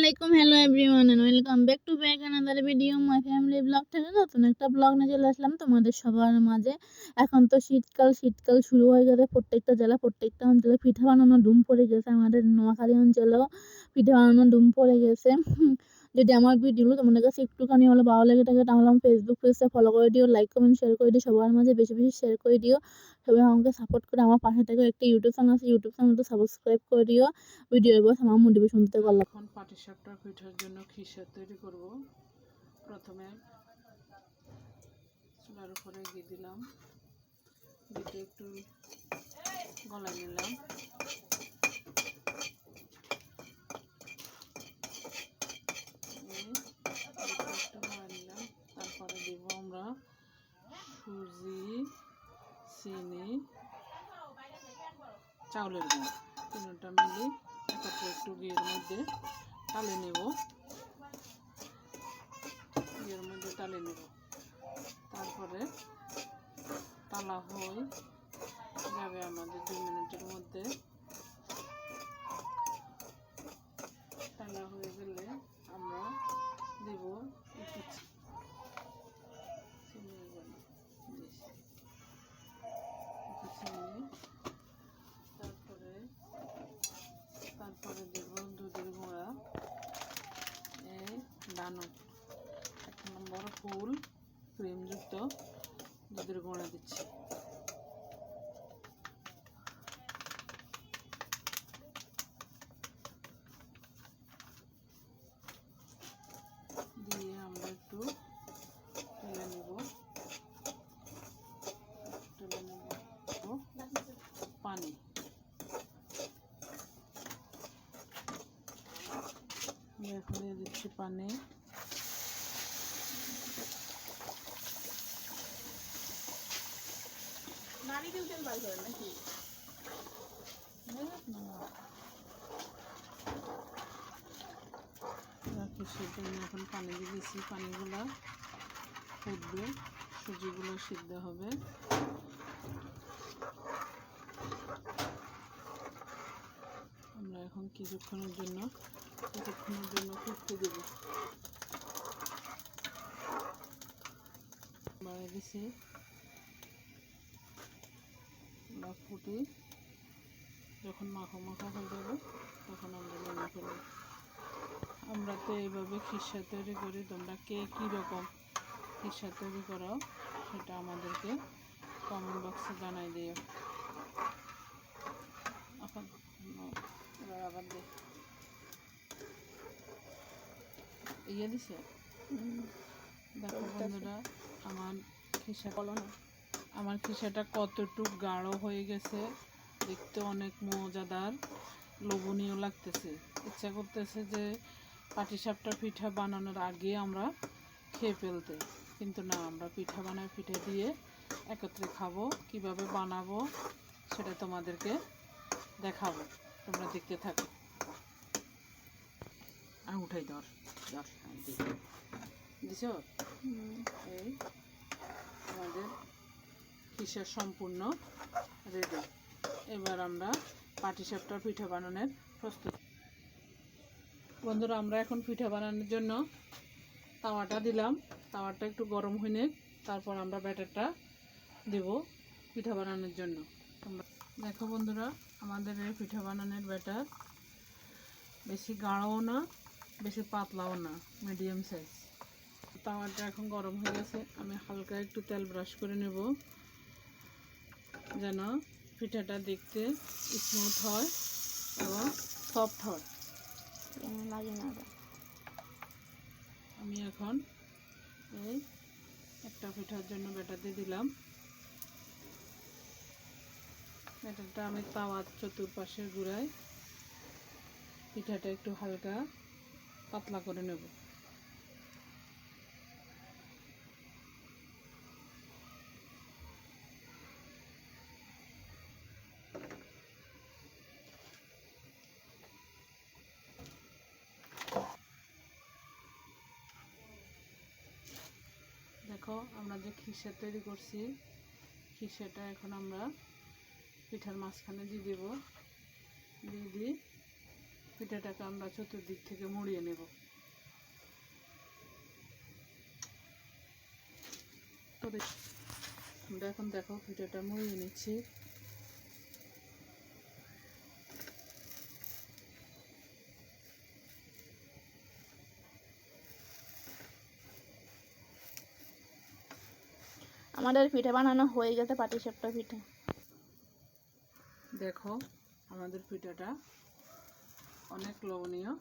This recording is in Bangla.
আলাইকুম, hello everyone and welcome back to back another video my family vlog থেকে নতুন একটা ব্লগ নিয়ে চলে আসলাম তোমাদের সবার মাঝে। এখন তো শীতকাল শুরু হয়ে গেছে। প্রত্যেকটা অঞ্চলে পিঠা বানানো ধুম পড়ে গেছে। আমাদের নোয়াখালী অঞ্চলেও পিঠা বানানো ধুম পড়ে গেছে। যদি আমার ভিডিওগুলো তোমাদের কাছে একটুখানি হলে ভালো লেগে থাকে তাহলে আমার ফেসবুক পেজটা ফলো করে দিও, লাইক কমেন্ট শেয়ার করে দিও, সবার মাঝে বেশি বেশি শেয়ার করে দিও। সবাই আমাকে সাপোর্ট করে আমার পাশে থেকে একটা ইউটিউব চ্যানেল আছে, ইউটিউব চ্যানেলটা সাবস্ক্রাইব করে দিও। ভিডিওর বস আমার মোটিভেশন দিতে পারলাম। এখন পাটিসাপটা পিঠার জন্য খিসা তৈরি করব। প্রথমে চুলার উপরে ঘি দিলাম, ঘিতে একটু গলায় নিলাম, একটু গলায় নিলাম। তারপরে দিব আমরা সুজি, চিনি, চাউলের গুঁড়ো, তিনটা মিলে একত্রে একটু ঘিয়ের মধ্যে টালে নেব। তারপরে টালা হয়ে যাবে আমাদের 2 মিনিটের মধ্যে। টালা হয়ে গেলে আমরা দেব একটু চিনি, তারপরে দেব দুধের গুঁড়া, এই ডানো 1 নম্বর ফুল ক্রিমযুক্ত দুধের গুঁড়া দিচ্ছি। দিয়ে আমরা একটু তুলে নেব পানি। এখন দিয়ে দিচ্ছি পানি। নারিকেল তেল বার করেন নাকি? এখন পানি দিয়ে দিচ্ছি, পানিগুলো ফুটবে, সুজিগুলো সিদ্ধ হবে। আমরা এখন কিছুক্ষণের জন্য ফুটতে দেব। বাড়িয়ে দিচ্ছি, ফুটে যখন মাখো মাখো হয়ে যাবে তখন আমরা নেমে ফেলব। আমরা তো এইভাবে খিসা তৈরি করি। তোমরা কে কীরকম খিসা তৈরি করো সেটা আমাদেরকে কমেন্ট বক্সে জানাই দিও। আবার ইয়ে দিছে। দেখো বন্ধুরা, আমার খিসাটা কতটুক গাঢ় হয়ে গেছে, দেখতে অনেক মজাদার, লোভনীয় লাগতেছে। ইচ্ছা করতেছে যে পাটিসাপটা পিঠা বানানোর আগে আমরা খেয়ে ফেলতে, কিন্তু না, আমরা পিঠা বানাই, পিঠা দিয়ে একত্রে খাবো। কিভাবে বানাবো সেটা তোমাদেরকে দেখাবো, তোমরা দেখতে থাকো। আর উঠাই ধর দিছ। এই আমাদের খিসা সম্পূর্ণ রেডি। এবার আমরা পাটিসাপটা পিঠা বানানোর প্রস্তুত। বন্ধুরা, আমরা এখন পিঠা বানানোর জন্য তাওয়াটা দিলাম। তাওয়াটা একটু গরম হয়ে তারপর আমরা ব্যাটারটা দেব পিঠা বানানোর জন্য। দেখো বন্ধুরা, আমাদের এই পিঠা বানানোর ব্যাটার বেশি গাঢ়ও না, বেশি পাতলাও না, মিডিয়াম সাইজ। তাওয়াটা এখন গরম হয়ে গেছে। আমি হালকা একটু তেল ব্রাশ করে নেব যেন পিঠাটা দেখতে স্মুথ হয় এবং সফট হয়। আমি এখন এই একটা পিঠার জন্য ব্যাটার দিয়ে দিলাম। ব্যাটারটা আমি তাওয়ার চতুর্পাশে ঘুরাই পিঠাটা একটু হালকা পাতলা করে নেব। দেখো, আমরা যে খিসা তৈরি করছি, খিসাটা এখন আমরা পিঠার মাঝখানে দিয়ে দেব। দিয়ে পিঠাটাকে আমরা চতুর্দিক থেকে মুড়িয়ে নেব। তবে আমরা এখন দেখো পিঠাটা মুড়িয়ে নিচ্ছি। আমাদের পিঠা বানানো হয়ে গেছে, পাটিসাপটা পিঠা। দেখো আমাদের পিঠাটা অনেক লোভনীয়